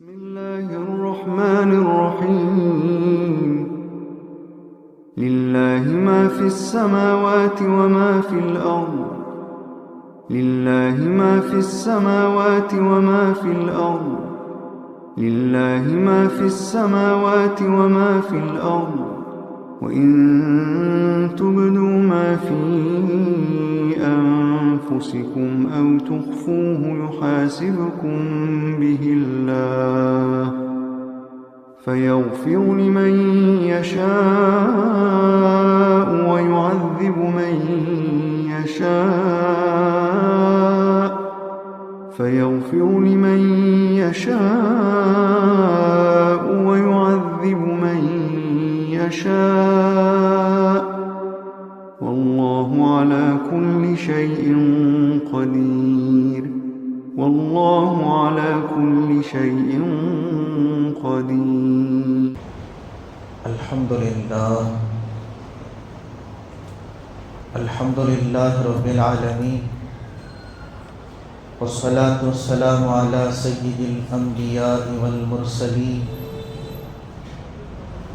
بسم الله الرحمن الرحيم لله ما في السماوات وما في الأرض لله ما في السماوات وما في الأرض لله ما في السماوات وما في الأرض وإن تبدوا ما في أنفسكم أو تخفوه يحاسبكم به الله فيغفر لمن يشاء ويعذب من يشاء فيغفر لمن يشاء ويعذب من يشاء والله على كل شيء قدير والله على كل شيء قدير. الحمد لله رب العالمين والصلاة والسلام على سيد الأنبياء والمرسلين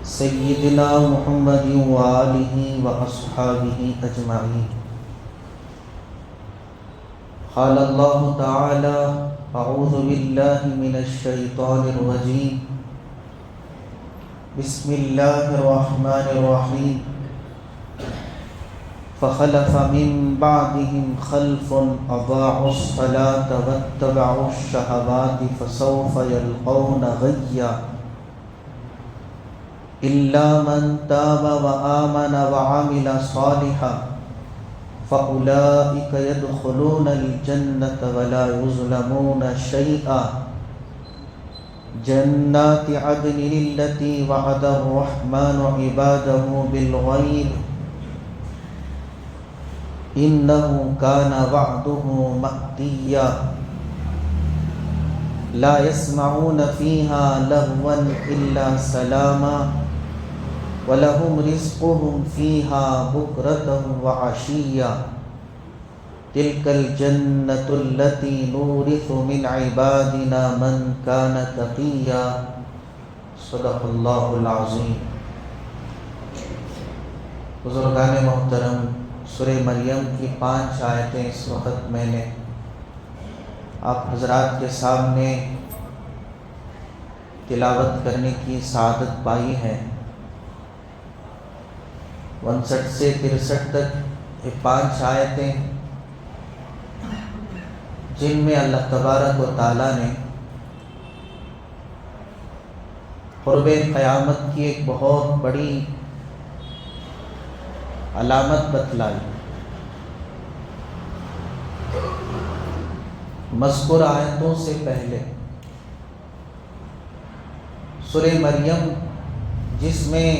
سيدنا محمد وآله وأصحابه أجمعين. قال الله تعالى: أعوذ بالله من الشيطان الرجيم بسم الله الرحمن الرحيم فخلف من بعدهم خلف أضاعوا الصلاة واتبعوا الشهوات فسوف يلقون غيا إلا من تاب وآمن وعمل صالحا فأولئك يدخلون الجنة ولا يظلمون شيئا جنات عدن التي وعد الرحمن عباده بالغيب إنه كان وعده مأتيا لا يسمعون فيها لغوا إلا سلاما وَلَهُمْ رِزْقُهُمْ فِيهَا بُكْرَةً وَعَشِيًّا تِلْكَ الْجَنَّةُ الَّتِي نُورِثُ مِنْ عِبَادِنَا مَنْ كَانَ تَقِيًّا. صدق اللہ العظیم. بزرگان محترم، سورہ مریم کی 5 آیتیں اس وقت میں نے آپ حضرات کے سامنے تلاوت کرنے کی سعادت پائی ہے. 59 سے 63 تک یہ 5 آیتیں جن میں اللہ تبارک و تعالیٰ نے قرب قیامت کی ایک بہت بڑی علامت بتلائی. مذکور آیتوں سے پہلے سورہ مریم جس میں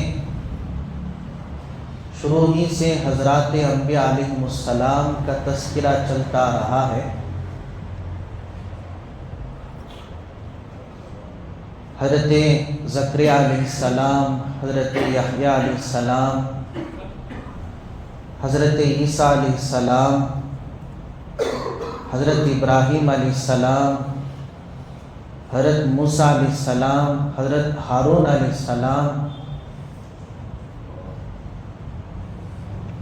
شروع ہی سے حضرات انبیاء علیہم السلام کا تذکرہ چلتا رہا ہے، حضرت زکریا علیہ السلام، حضرت یحییٰ علیہ السلام، حضرت عیسیٰ علیہ السلام، حضرت ابراہیم علیہ السلام، حضرت موسیٰ علیہ السلام، حضرت ہارون علیہ السلام،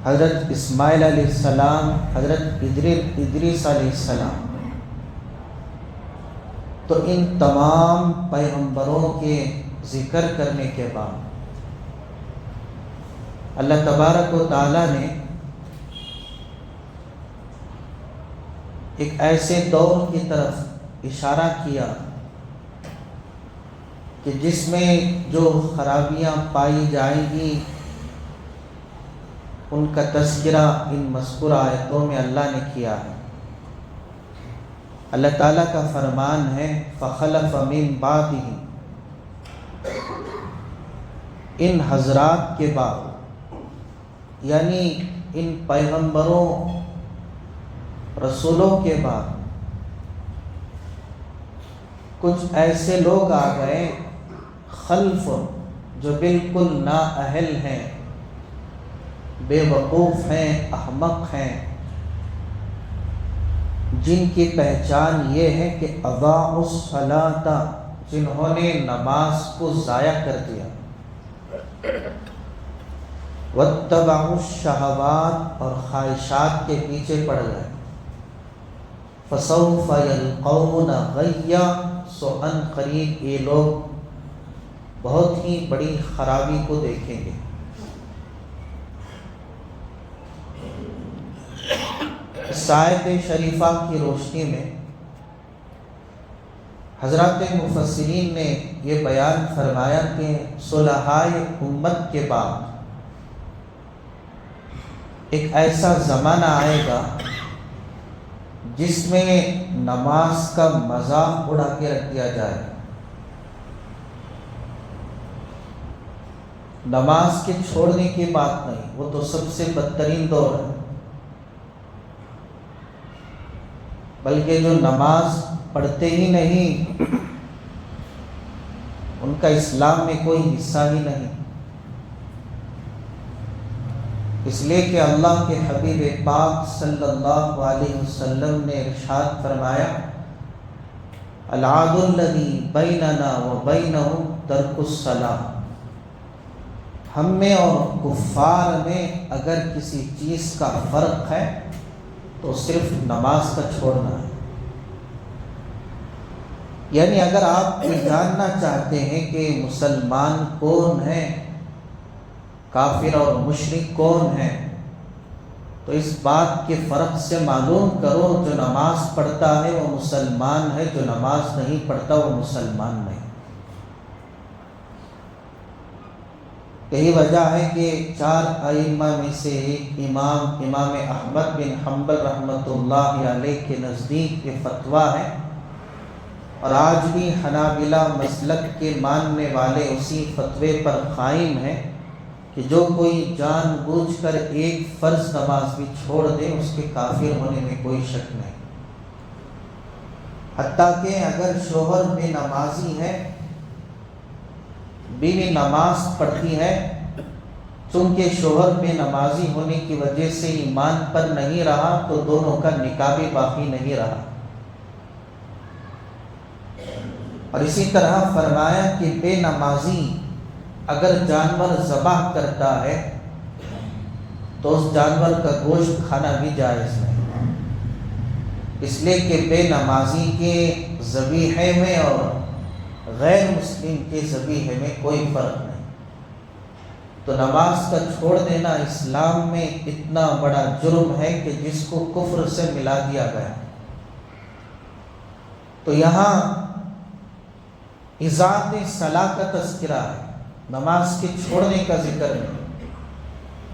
حضرت اسماعیل علیہ السلام، حضرت ادریس علیہ السلام. تو ان تمام پیغمبروں کے ذکر کرنے کے بعد اللہ تبارک و تعالیٰ نے ایک ایسے دور کی طرف اشارہ کیا کہ جس میں جو خرابیاں پائی جائیں گی ان کا تذکرہ ان مذکور آیتوں میں اللہ نے کیا ہے. اللہ تعالیٰ کا فرمان ہے فخلف من بعدہم، ان حضرات کے بعد یعنی ان پیغمبروں رسولوں کے بعد کچھ ایسے لوگ آ گئے خلف جو بالکل نااہل ہیں، بے وقوف ہیں، احمق ہیں، جن کی پہچان یہ ہے کہ اضاعوا الصلاۃ جنہوں نے نماز کو ضائع کر دیا، واتبعوا الشہوات اور خواہشات کے پیچھے پڑ گئے، فسوف یلقون غیا، سو ان قریب یہ لوگ بہت ہی بڑی خرابی کو دیکھیں گے۔ اس آیت شریفہ کی روشنی میں حضرات مفسرین نے یہ بیان فرمایا کہ صلحائے امت کے بعد ایک ایسا زمانہ آئے گا جس میں نماز کا مذاق اڑا کے رکھ دیا جائے گا، نماز کے چھوڑنے کی بات نہیں، وہ تو سب سے بدترین دور ہے، بلکہ جو نماز پڑھتے ہی نہیں ان کا اسلام میں کوئی حصہ ہی نہیں، اس لیے کہ اللہ کے حبیب پاک صلی اللہ علیہ وسلم نے ارشاد فرمایا، العہد الذی بیننا وبینہم ترک الصلاۃ، ہم میں اور کفار میں اگر کسی چیز کا فرق ہے تو صرف نماز کا چھوڑنا ہے۔ یعنی اگر آپ یہ جاننا چاہتے ہیں کہ مسلمان کون ہیں، کافر اور مشرک کون ہیں، تو اس بات کے فرق سے معلوم کرو، جو نماز پڑھتا ہے وہ مسلمان ہے، جو نماز نہیں پڑھتا وہ مسلمان نہیں۔ یہی وجہ ہے کہ 4 ائمہ میں سے ایک امام احمد بن حنبل رحمۃ اللہ علیہ کے نزدیک یہ فتویٰ ہے، اور آج بھی حنابلہ مسلک کے ماننے والے اسی فتوے پر قائم ہیں کہ جو کوئی جان بوجھ کر ایک فرض نماز بھی چھوڑ دے اس کے کافر ہونے میں کوئی شک نہیں، حتیٰ کہ اگر شوہر بے نمازی ہے، بیوی نماز پڑھتی ہے، چونکہ شوہر بے نمازی ہونے کی وجہ سے ایمان پر نہیں رہا تو دونوں کا نکاح بھی باقی نہیں رہا۔ اور اسی طرح فرمایا کہ بے نمازی اگر جانور ذبح کرتا ہے تو اس جانور کا گوشت کھانا بھی جائز نہیں، اس لیے کہ بے نمازی کے ذبیحے میں اور غیر مسلم کے ذبیحے میں کوئی فرق نہیں۔ تو نماز کا چھوڑ دینا اسلام میں اتنا بڑا جرم ہے کہ جس کو کفر سے ملا دیا گیا۔ تو یہاں اضاعت صلاح کا تذکرہ ہے، نماز کے چھوڑنے کا ذکر نہیں،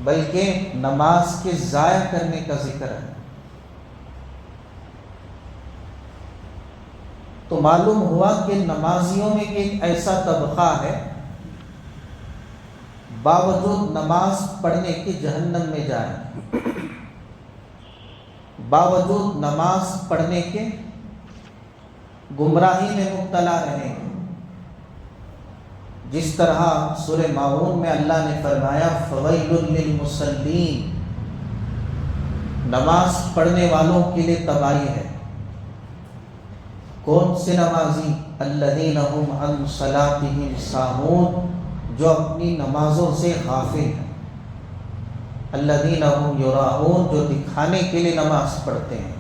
بلکہ نماز کے ضائع کرنے کا ذکر ہے۔ تو معلوم ہوا کہ نمازیوں میں بھی ایک ایسا طبقہ ہے باوجود نماز پڑھنے کے جہنم میں جائیں، باوجود نماز پڑھنے کے گمراہی میں مبتلا رہیں گے، جس طرح سورہ ماعون میں اللہ نے فرمایا فویل للمصلین، نماز پڑھنے والوں کے لیے تباہی ہے۔ کون سے نمازی؟ الذین هم عن صلاتهم ساہون، جو اپنی نمازوں سے غافل ہیں، الذین هم یراؤون، جو دکھانے کے لیے نماز پڑھتے ہیں،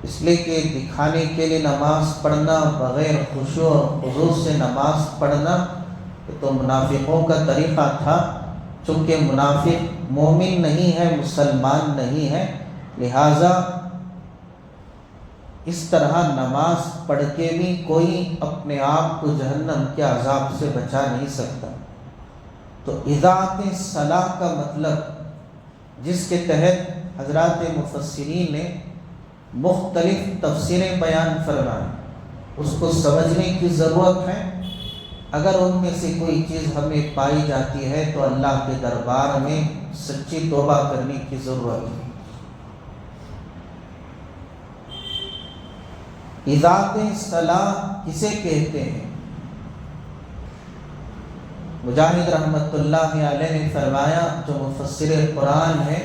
اس لیے کہ دکھانے کے لیے نماز پڑھنا، بغیر خشوع اور خضوع سے نماز پڑھنا یہ تو منافقوں کا طریقہ تھا، چونکہ منافق مومن نہیں ہے، مسلمان نہیں ہے، لہٰذا اس طرح نماز پڑھ کے بھی کوئی اپنے آپ کو جہنم کے عذاب سے بچا نہیں سکتا۔ تو اضاعت صلاح کا مطلب، جس کے تحت حضرات مفسرین نے مختلف تفسیریں بیان فرمائیں، اس کو سمجھنے کی ضرورت ہے۔ اگر ان میں سے کوئی چیز ہمیں پائی جاتی ہے تو اللہ کے دربار میں سچی توبہ کرنے کی ضرورت ہے۔ اضاعت صلاح کسے کہتے ہیں؟ مجاہد رحمۃ اللہ علیہ نے فرمایا، جو مفسر قرآن ہے،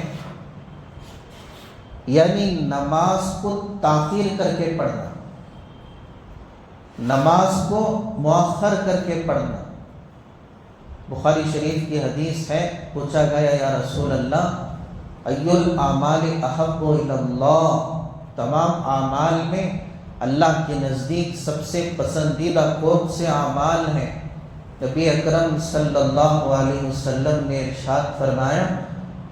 یعنی نماز کو تاخیر کر کے پڑھنا، نماز کو مؤخر کر کے پڑھنا۔ بخاری شریف کی حدیث ہے، پوچھا گیا یا رسول اللہ ای الاعمال احب الی اللہ، تمام اعمال میں اللہ کے نزدیک سب سے پسندیدہ کون سے اعمال ہیں؟ نبی اکرم صلی اللہ علیہ وسلم نے ارشاد فرمایا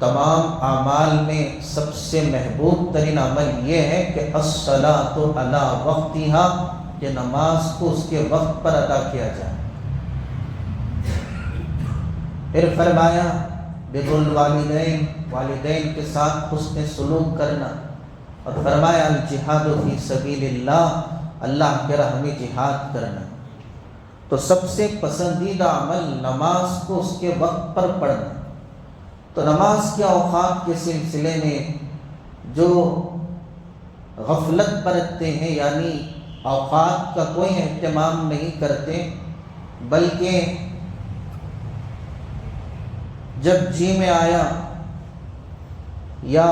تمام اعمال میں سب سے محبوب ترین عمل یہ ہے کہ الصلاۃ علی وقتها، کہ نماز کو اس کے وقت پر ادا کیا جائے۔ پھر فرمایا بر الوالدین، والدین کے ساتھ حسن سلوک کرنا، اور فرمایا الجہاد فی سبیل اللہ، اللہ کے راہ میں جہاد کرنا۔ تو سب سے پسندیدہ عمل نماز کو اس کے وقت پر پڑھنا۔ تو نماز کے اوقات کے سلسلے میں جو غفلت برتتے ہیں، یعنی اوقات کا کوئی اہتمام نہیں کرتے، بلکہ جب جی میں آیا یا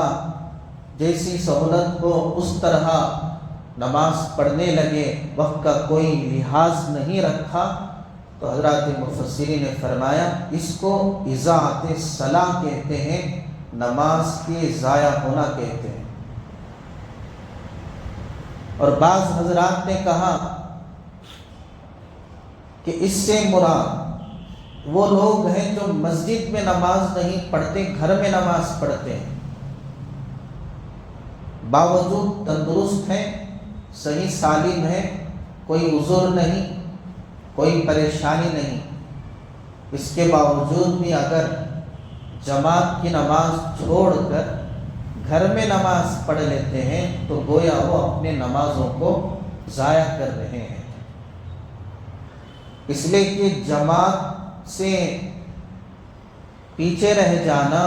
جیسی سہولت ہو اس طرح نماز پڑھنے لگے، وقت کا کوئی لحاظ نہیں رکھا، تو حضرات مفسرین نے فرمایا اس کو اضاعت الصلاۃ کہتے ہیں، نماز کے ضائع ہونا کہتے ہیں۔ اور بعض حضرات نے کہا کہ اس سے مراد وہ لوگ ہیں جو مسجد میں نماز نہیں پڑھتے، گھر میں نماز پڑھتے ہیں، باوجود تندرست ہیں، صحیح سالم ہے، کوئی عذر نہیں، کوئی پریشانی نہیں، اس کے باوجود بھی اگر جماعت کی نماز چھوڑ کر گھر میں نماز پڑھ لیتے ہیں تو گویا وہ اپنے نمازوں کو ضائع کر رہے ہیں، اس لیے کہ جماعت سے پیچھے رہ جانا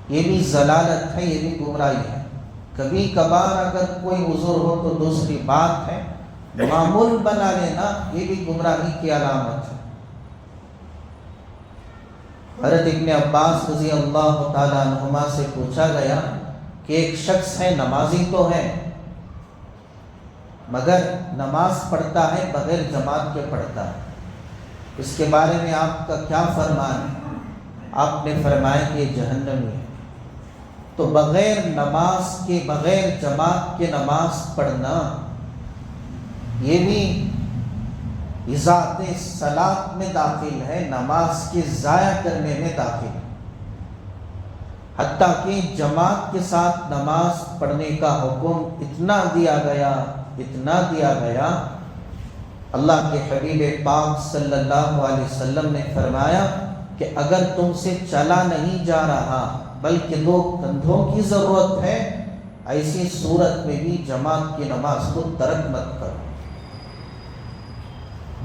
یہ بھی ضلالت ہے، یہ بھی گمراہی ہے۔ کبھی کبھار اگر کوئی عذر ہو تو دوسری بات ہے، معمول بنا لینا یہ بھی گمراہی کی علامت ہے۔ حضرت ابن عباس رضی اللہ تعالیٰ عنہما سے پوچھا گیا کہ ایک شخص ہے، نمازی تو ہے مگر نماز پڑھتا ہے بغیر جماعت کے پڑھتا ہے، اس کے بارے میں آپ کا کیا فرمان ہے؟ آپ نے فرمایا کہ یہ جہنمی ہے۔ تو بغیر نماز کے، بغیر جماعت کے نماز پڑھنا یہ بھی اضاعت صلاۃ میں داخل ہے، نماز کے ضائع کرنے میں داخل ہے۔ حتیٰ کہ جماعت کے ساتھ نماز پڑھنے کا حکم اتنا دیا گیا، اللہ کے حبیب پاک صلی اللہ علیہ وسلم نے فرمایا کہ اگر تم سے چلا نہیں جا رہا بلکہ دو کندھوں کی ضرورت ہے، ایسی صورت میں بھی جماعت کی نماز کو ترک مت کرو۔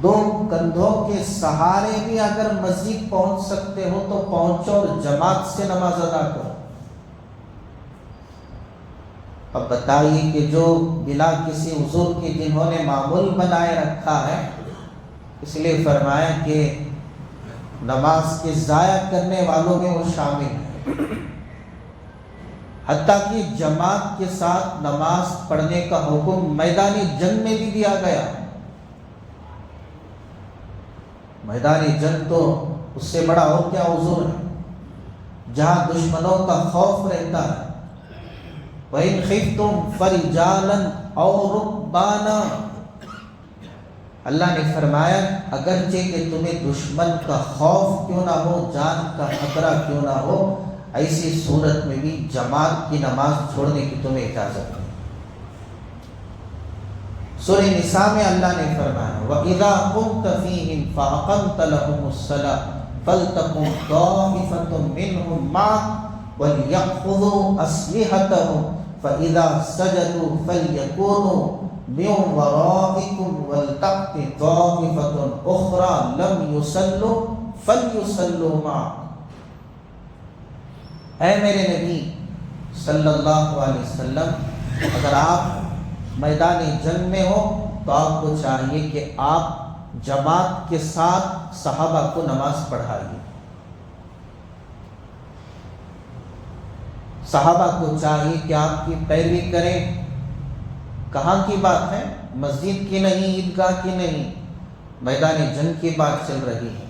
دو کندھوں کے سہارے بھی اگر مسجد پہنچ سکتے ہو تو پہنچو اور جماعت سے نماز ادا کرو۔ اب بتائیے کہ جو بلا کسی عذر کے جنہوں نے معمول بنائے رکھا ہے، اس لیے فرمایا کہ نماز کے ضائع کرنے والوں میں وہ شامل ہے۔ حتیٰ کہ جماعت کے ساتھ نماز پڑھنے کا حکم میدانی جنگ میں بھی دیا گیا۔ میدانی جنگ تو اس سے بڑا اور کیا عذر ہے، جہاں دشمنوں کا خوف رہتا ہے۔ وَإِنْ خِفْتُمْ فَرِجَالًا أَوْ رُكْبَانًا، اللہ نے فرمایا اگرچہ کہ تمہیں دشمن کا خوف کیوں نہ ہو، جان کا خطرہ کیوں نہ ہو، ایسی صورت میں بھی جماعت کی نماز چھوڑنے کی تمہیں اجازت ہے۔ سورہ نساء میں اللہ نے فرمایا وَإِذَا قُمْتَ فِيهِمْ فَأَقَمْتَ لَهُمُ الصَّلَاةَ فَلْتَقُمْ طَائِفَةٌ مِّنْهُمْ مَعَكَ وَلْيَأْخُذُوا أَسْلِحَتَهُمْ فَإِذَا سَجَدُوا فَلْيَكُونُوا مِنْ وَرَائِكُمْ وَلْتَأْتِ طَائِفَةٌ أُخْرَى لَمْ يُصَلُّوا فَلْيُصَلُّوا مَعَكَ۔ اے میرے نبی صلی اللہ علیہ وسلم، اگر آپ میدان جنگ میں ہو تو آپ کو چاہیے کہ آپ جماعت کے ساتھ صحابہ کو نماز پڑھائیے۔ صحابہ کو چاہیے کہ آپ کی پیروی کریں۔ کہاں کی بات ہے؟ مسجد کی نہیں، عیدگاہ کی نہیں، میدان جنگ کی بات چل رہی ہے۔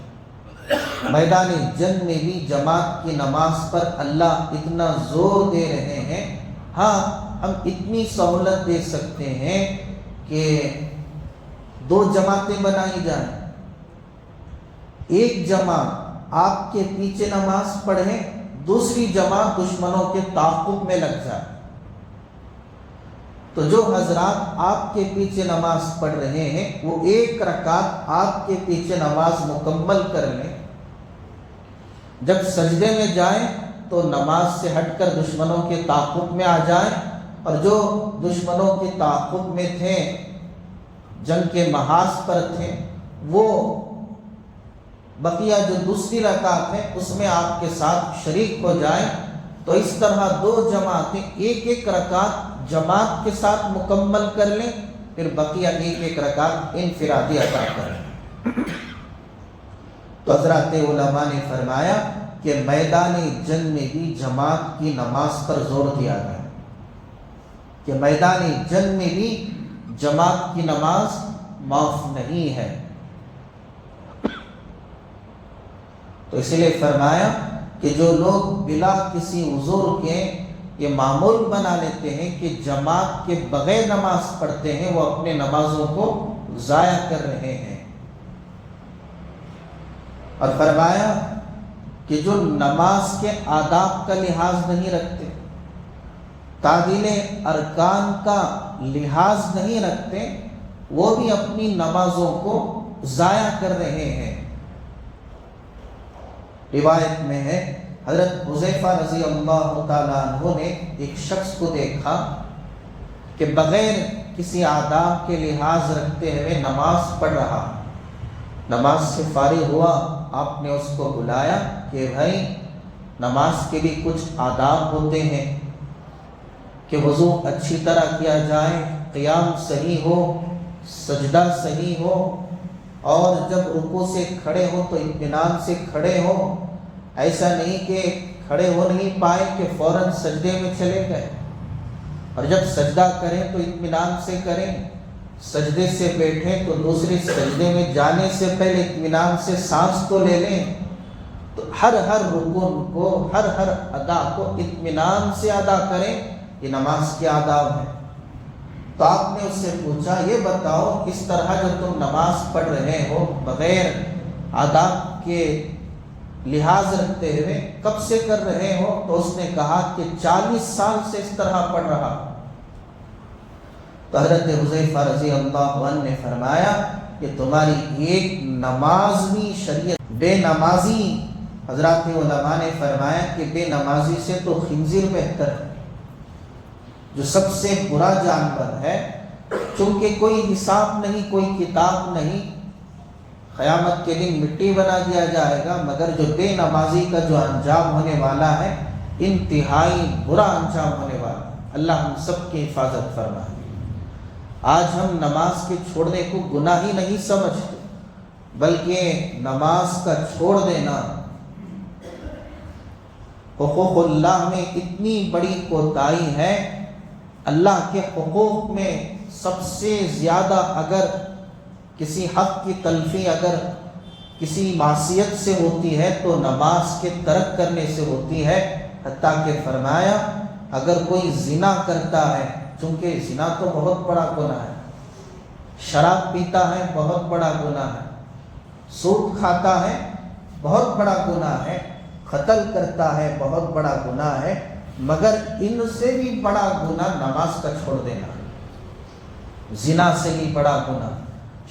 میدان جنگ میں بھی جماعت کی نماز پر اللہ اتنا زور دے رہے ہیں۔ ہاں، ہم اتنی سہولت دے سکتے ہیں کہ 2 جماعتیں بنائی جائیں، ایک جماعت آپ کے پیچھے نماز پڑھے، دوسری جماعت دشمنوں کے تعاقب میں لگ جائے۔ تو جو حضرات آپ کے پیچھے نماز پڑھ رہے ہیں وہ 1 رکعت آپ کے پیچھے نماز مکمل کر لیں، جب سجدے میں جائیں تو نماز سے ہٹ کر دشمنوں کے تعاقب میں آ جائیں، اور جو دشمنوں کے تعاقب میں تھے، جنگ کے محاذ پر تھے، وہ بقیہ جو دوسری رکعت ہے اس میں آپ کے ساتھ شریک ہو جائیں۔ تو اس طرح 2 جماعتیں 1 رکعت جماعت کے ساتھ مکمل کر لیں، پھر بقیہ 1 رکعت انفرادی ادا کریں۔ تو حضرات علماء نے فرمایا کہ میدان جنگ میں بھی جماعت کی نماز پر زور دیا گیا، کہ میدان جنگ میں بھی جماعت کی نماز معاف نہیں ہے۔ تو اس لیے فرمایا کہ جو لوگ بلا کسی عذر کے یہ معمول بنا لیتے ہیں کہ جماعت کے بغیر نماز پڑھتے ہیں، وہ اپنے نمازوں کو ضائع کر رہے ہیں۔ اور فرمایا کہ جو نماز کے آداب کا لحاظ نہیں رکھتے، تعدیل ارکان کا لحاظ نہیں رکھتے، وہ بھی اپنی نمازوں کو ضائع کر رہے ہیں۔ روایت میں ہے حضرت حذیفہ رضی اللہ تعالیٰ عنہ نے ایک شخص کو دیکھا کہ بغیر کسی آداب کے لحاظ رکھتے ہوئے نماز پڑھ رہا۔ نماز سے فارغ ہوا، آپ نے اس کو بلایا کہ بھائی نماز کے بھی کچھ آداب ہوتے ہیں، کہ وضو اچھی طرح کیا جائے، قیام صحیح ہو، سجدہ صحیح ہو، اور جب رکوع سے کھڑے ہو تو اطمینان سے کھڑے ہو، ایسا نہیں کہ کھڑے ہو نہیں پائے کہ فوراً سجدے میں چلے گئے، اور جب سجدہ کریں تو اطمینان سے کریں، سجدے سے بیٹھیں تو دوسرے سجدے میں جانے سے پہلے اطمینان سے سانس تو لے لیں۔ تو ہر رکن کو، ہر ادا کو اطمینان سے ادا کریں، یہ نماز کے آداب ہیں۔ تو آپ نے اس سے پوچھا یہ بتاؤ اس طرح جو تم نماز پڑھ رہے ہو بغیر آداب کے لحاظ رکھتے ہوئے کب سے کر رہے ہو؟ تو اس نے کہا کہ 40 سال سے اس طرح پڑھ رہا۔ تو حضرت حذیفہ رضی اللہ عنہ نے فرمایا کہ تمہاری ایک نماز بھی شریعت، بے نمازی، حضرات علماء نے فرمایا کہ بے نمازی سے تو خنزیر بہتر ہے، جو سب سے برا جانور ہے، چونکہ کوئی حساب نہیں، کوئی کتاب نہیں، قیامت کے دن مٹی بنا دیا جائے گا، مگر جو بے نمازی کا جو انجام ہونے والا ہے انتہائی برا انجام ہونے والا ہے۔ اللہ ہم سب کی حفاظت فرمائے۔ آج ہم نماز کے چھوڑنے کو گناہ ہی نہیں سمجھتے، بلکہ نماز کا چھوڑ دینا حقوق اللہ میں اتنی بڑی کوتاہی ہے۔ اللہ کے حقوق میں سب سے زیادہ اگر کسی حق کی تلفی اگر کسی معصیت سے ہوتی ہے تو نماز کے ترک کرنے سے ہوتی ہے۔ حتیٰ کہ فرمایا اگر کوئی زنا کرتا ہے، چونکہ زنا تو بہت بڑا گناہ ہے، شراب پیتا ہے بہت بڑا گناہ ہے، سود کھاتا ہے بہت بڑا گناہ ہے، قتل کرتا ہے بہت بڑا گناہ ہے، مگر ان سے بھی بڑا گناہ نماز کا چھوڑ دینا ہے۔ زنا سے بھی بڑا گناہ،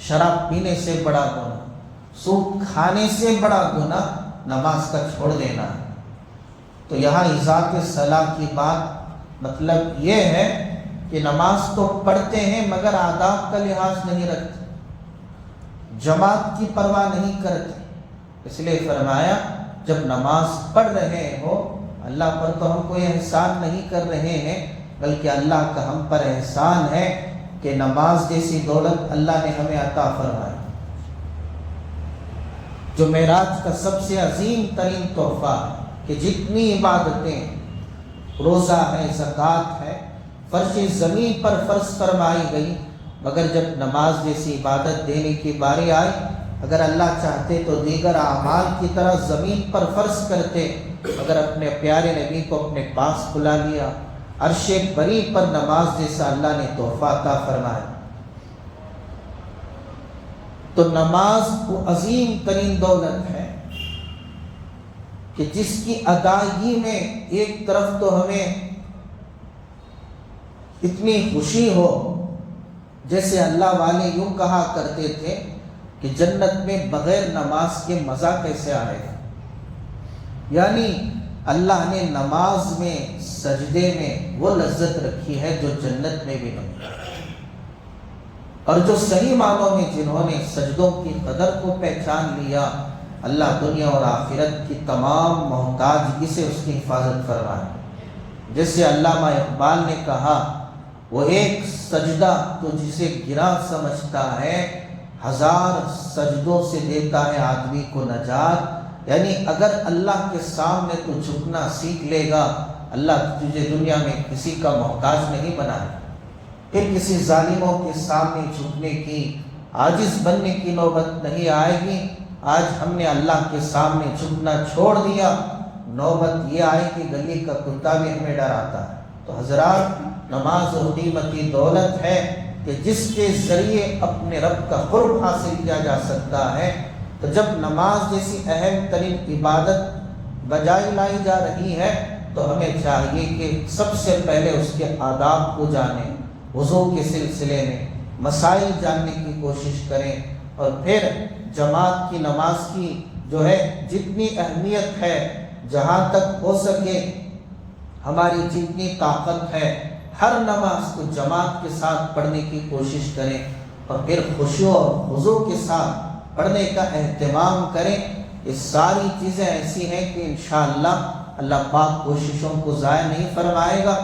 شراب پینے سے بڑا گناہ، سود کھانے سے بڑا گناہ نماز کا چھوڑ دینا ہے۔ تو یہاں ذات صلاح کی بات مطلب یہ ہے کہ نماز تو پڑھتے ہیں مگر آداب کا لحاظ نہیں رکھتے، جماعت کی پرواہ نہیں کرتے۔ اس لیے فرمایا جب نماز پڑھ رہے ہو، اللہ پر تو ہم کوئی احسان نہیں کر رہے ہیں، بلکہ اللہ کا ہم پر احسان ہے کہ نماز جیسی دولت اللہ نے ہمیں عطا فرمائی، جو معراج کا سب سے عظیم ترین تحفہ ہے، کہ جتنی عبادتیں، روزہ ہے، زکوٰۃ ہے، فرش زمین پر فرض فرمائی گئی، مگر جب نماز جیسی عبادت دینے کی باری آئی، اگر اللہ چاہتے تو دیگر اعمال کی طرح زمین پر فرض کرتے، اگر اپنے پیارے نبی کو اپنے پاس بلا لیا، عرش بری پر نماز جیسا اللہ نے تحفہ عطا فرمایا۔ تو نماز وہ عظیم ترین دولت ہے کہ جس کی ادائیگی میں ایک طرف تو ہمیں اتنی خوشی ہو، جیسے اللہ والے یوں کہا کرتے تھے کہ جنت میں بغیر نماز کے مزہ کیسے آئے گا، یعنی اللہ نے نماز میں، سجدے میں وہ لذت رکھی ہے جو جنت میں بھی نہیں۔ اور جو صحیح معنوں میں جنہوں نے سجدوں کی قدر کو پہچان لیا، اللہ دنیا اور آخرت کی تمام محتاجگی سے اس کی حفاظت فرمائے۔ جیسے علامہ اقبال نے کہا، وہ ایک سجدہ تو جسے گرا سمجھتا ہے، ہزار سجدوں سے دیتا ہے آدمی کو نجات۔ یعنی اگر اللہ کے سامنے تو جھکنا سیکھ لے گا، اللہ تجھے دنیا میں کسی کا محتاج نہیں بنائے، پھر کسی ظالموں کے سامنے جھکنے کی، عاجز بننے کی نوبت نہیں آئے گی۔ آج ہم نے اللہ کے سامنے جھکنا چھوڑ دیا، نوبت یہ آئے کہ گلی کا کتا بھی ہمیں ڈراتا ہے۔ تو حضرات، نماز وہ قیمتی دولت ہے کہ جس کے ذریعے اپنے رب کا قرب حاصل کیا جا سکتا ہے۔ تو جب نماز جیسی اہم ترین عبادت بجائے لائی جا رہی ہے تو ہمیں چاہیے کہ سب سے پہلے اس کے آداب کو جانیں، وضو کے سلسلے میں مسائل جاننے کی کوشش کریں، اور پھر جماعت کی نماز کی جو ہے جتنی اہمیت ہے، جہاں تک ہو سکے ہماری جتنی طاقت ہے، ہر نماز کو جماعت کے ساتھ پڑھنے کی کوشش کریں، اور پھر خشوع اور خضوع کے ساتھ پڑھنے کا اہتمام کریں۔ یہ ساری چیزیں ایسی ہیں کہ انشاءاللہ اللہ پاک کوششوں کو ضائع نہیں فرمائے گا۔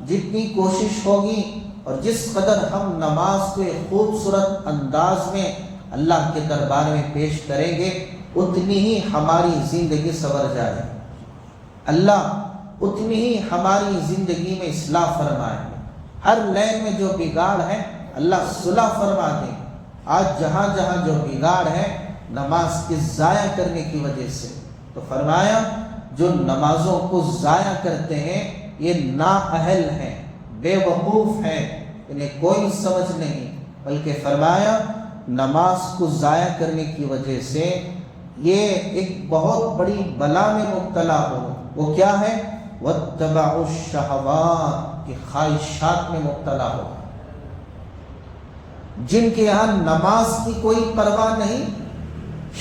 جتنی کوشش ہوگی اور جس قدر ہم نماز کو ایک خوبصورت انداز میں اللہ کے دربار میں پیش کریں گے، اتنی ہی ہماری زندگی سنور جائے، اللہ اتنی ہی ہماری زندگی میں اصلاح فرمائے۔ ہر لین میں جو بگاڑ ہے اللہ صلح فرما دے۔ آج جہاں جہاں جو بگاڑ ہے نماز کے ضائع کرنے کی وجہ سے، تو فرمایا جو نمازوں کو ضائع کرتے ہیں یہ نااہل ہیں، بے وقوف ہیں، انہیں کوئی سمجھ نہیں، بلکہ فرمایا نماز کو ضائع کرنے کی وجہ سے یہ ایک بہت بڑی بلا میں مبتلا ہو۔ وہ کیا ہے؟ وَاتَّبَعُوا الشَّهَوَاتِ کی خواہشات میں مبتلا ہو۔ جن کے یہاں نماز کی کوئی پرواہ نہیں،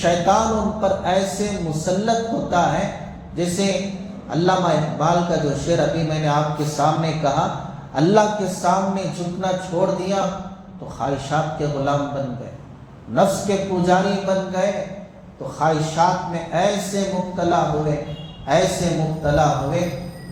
شیطان ان پر ایسے مسلط ہوتا ہے جیسے علامہ اقبال کا جو شعر ابھی میں نے آپ کے سامنے کہا، اللہ کے سامنے جھکنا چھوڑ دیا تو خواہشات کے غلام بن گئے، نفس کے پجاری بن گئے، تو خواہشات میں ایسے مبتلا ہوئے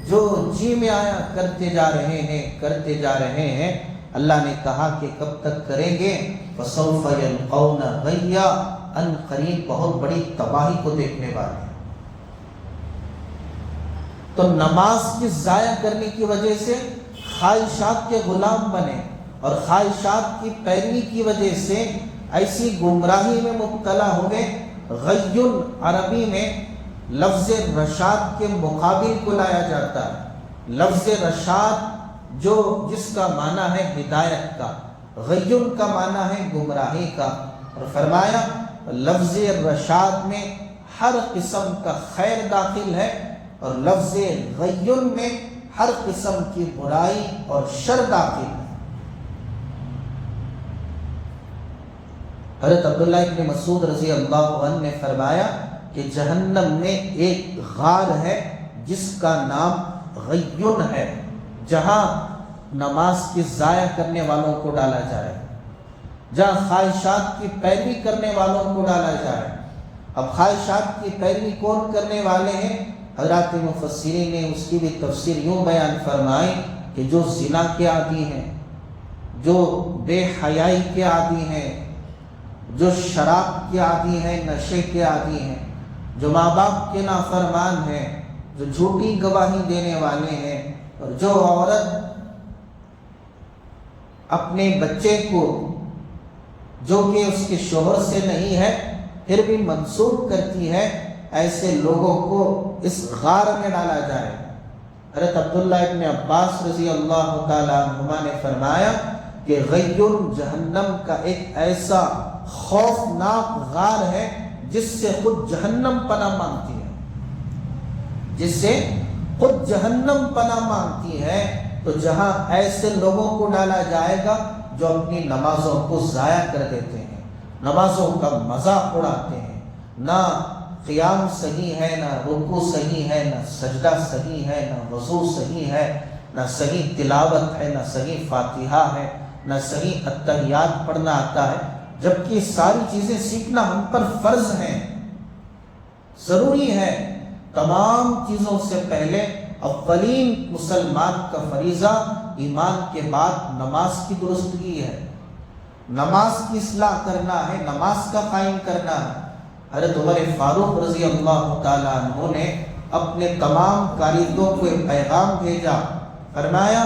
جو جی میں آیا کرتے جا رہے ہیں۔ اللہ نے کہا کہ کب تک کریں گے؟ فَسَوْفَ يَلْقَوْنَ غَيًّا، ان قریب بہت بڑی تباہی کو دیکھنے والے ہیں۔ تو نماز کی ضائع کرنے کی وجہ سے خواہشات کے غلام بنے، اور خواہشات کی پیروی کی وجہ سے ایسی گمراہی میں مبتلا ہو گئے۔ غیّن عربی میں لفظ رشاد کے مقابل کو لایا جاتا ہے۔ لفظ رشاد جس کا معنی ہے ہدایت کا، غیّن کا معنی ہے گمراہی کا، اور فرمایا لفظ رشاد میں ہر قسم کا خیر داخل ہے، اور لفظ غیّن میں ہر قسم کی برائی اور شر داخل ہے۔ حضرت عبداللہ ابن مسعود رضی اللہ عنہ نے فرمایا کہ جہنم میں ایک غار ہے جس کا نام غیّن ہے، جہاں نماز کی ضائع کرنے والوں کو ڈالا جائے، جہاں خواہشات کی پیروی کرنے والوں کو ڈالا جائے۔ اب خواہشات کی پیروی کون کرنے والے ہیں؟ حضرات مفسرین نے اس کی بھی تفسیر یوں بیان فرمائی کہ جو زنا کے عادی ہیں، جو بے حیائی کے عادی ہیں، جو شراب کے عادی ہیں، نشے کے عادی ہیں، جو ماں باپ کے نافرمان ہیں، جو جھوٹی گواہی دینے والے ہیں، اور جو عورت اپنے بچے کو جو کہ اس کے شوہر سے نہیں ہے پھر بھی منسوب کرتی ہے، ایسے لوگوں کو اس غار میں ڈالا جائے۔ حضرت عبداللہ ابن عباس رضی اللہ تعالیٰ عنہما نے فرمایا کہ غیّن جہنم کا ایک ایسا خوفناک غار ہے جس سے خود جہنم پناہ مانگتی ہے، جس سے خود جہنم پناہ مانگتی ہے۔ تو جہاں ایسے لوگوں کو ڈالا جائے گا جو اپنی نمازوں کو ضائع کر دیتے ہیں، نمازوں کا مذاق اڑاتے ہیں، نہ قیام صحیح ہے، نہ رکوع صحیح ہے، نہ سجدہ صحیح ہے، نہ وضو صحیح ہے، نہ صحیح تلاوت ہے، نہ صحیح فاتحہ ہے، نہ صحیح اتحیات پڑھنا آتا ہے، جبکہ ساری چیزیں سیکھنا ہم پر فرض ہیں، ضروری ہے۔ تمام چیزوں سے پہلے اولین مسلمان کا فریضہ ایمان کے بعد نماز کی درستگی ہے، نماز کی اصلاح کرنا ہے، نماز کا قائم کرنا ہے۔ حضرت عمر فاروق رضی اللہ تعالیٰ عنہ نے اپنے تمام کاریگروں کو ایک پیغام بھیجا، فرمایا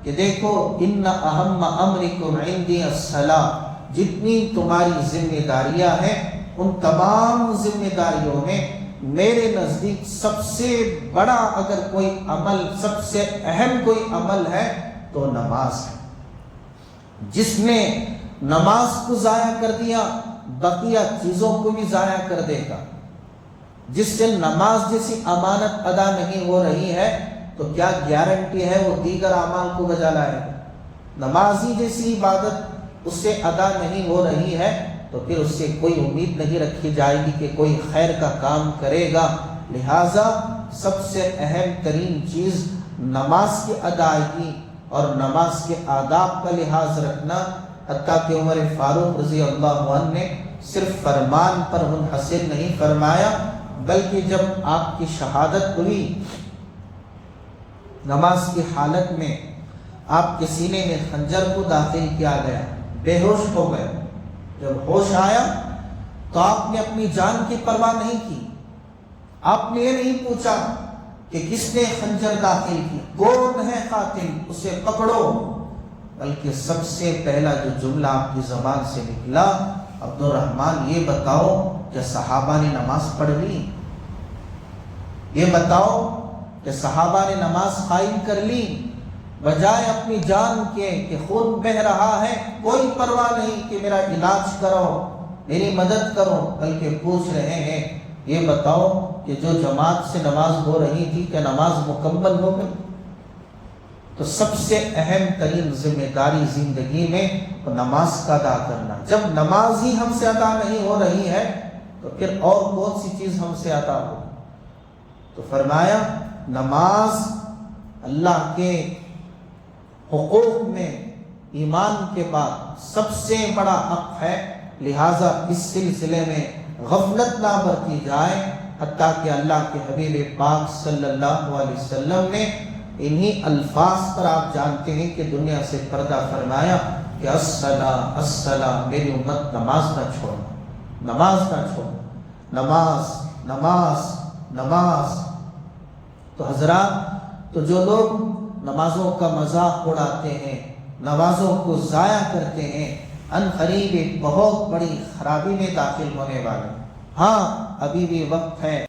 کہ دیکھو ان اہم امرکم عندی الصلاۃ، جتنی تمہاری ذمہ داریاں ہیں ان تمام ذمہ داریوں میں میرے نزدیک سب سے بڑا اگر کوئی عمل، سب سے اہم کوئی عمل ہے تو نماز ہے۔ جس نے نماز کو ضائع کر دیا بقیہ چیزوں کو بھی ضائع کر دے گا۔ جس سے نماز جیسی امانت ادا نہیں ہو رہی ہے تو کیا گارنٹی ہے وہ دیگر اعمال کو بجا لائے گا؟ نماز ہی جیسی عبادت اس سے ادا نہیں ہو رہی ہے تو پھر اس سے کوئی امید نہیں رکھی جائے گی کہ کوئی خیر کا کام کرے گا۔ لہٰذا سب سے اہم ترین چیز نماز کی ادائیگی اور نماز کے آداب کا لحاظ رکھنا، حتیٰ کہ عمر فاروق رضی اللہ عنہ نے صرف فرمان پر منحصر نہیں فرمایا، بلکہ جب آپ کی شہادت ہوئی نماز کی حالت میں آپ کے سینے میں خنجر کو داخل کیا گیا، بے ہوش ہو گئے۔ جب ہوش آیا تو آپ نے اپنی جان کی پرواہ نہیں کی، آپ نے یہ نہیں پوچھا کہ کس نے خنجر داخل کی، کون ہے قاتل، اسے پکڑو، بلکہ سب سے پہلا جو جملہ آپ کی زبان سے نکلا، عبد الرحمن یہ بتاؤ کہ صحابہ نے نماز پڑھ لی، یہ بتاؤ کہ صحابہ نے نماز قائم کر لی، بجائے اپنی جان کے کہ خون بہہ رہا ہے کوئی پرواہ نہیں کہ میرا علاج کرو، میری مدد کرو، بلکہ پوچھ رہے ہیں یہ بتاؤ کہ جو جماعت سے نماز ہو رہی تھی کہ نماز مکمل ہو گئی؟ تو سب سے اہم ترین ذمہ داری زندگی میں نماز کا ادا کرنا۔ جب نماز ہی ہم سے ادا نہیں ہو رہی ہے تو پھر اور کون سی چیز ہم سے ادا ہو؟ تو فرمایا نماز اللہ کے حقوق میں ایمان کے بعد سب سے بڑا حق ہے، لہٰذا اس سلسلے میں غفلت نہ برتی جائے، حتیٰ کہ اللہ کے حبیب پاک صلی اللہ علیہ وسلم نے انہی الفاظ پر آپ جانتے ہیں کہ دنیا سے پردہ فرمایا کہ الصلاۃ الصلاۃ، میری امت نماز نہ چھوڑنا، نماز نہ چھوڑنا، نماز نماز نماز۔ تو حضرات، تو جو لوگ نمازوں کا مذاق اڑاتے ہیں، نمازوں کو ضائع کرتے ہیں، ان قریب ایک بہت بڑی خرابی میں داخل ہونے والے ہیں۔ ہاں ابھی بھی وقت ہے۔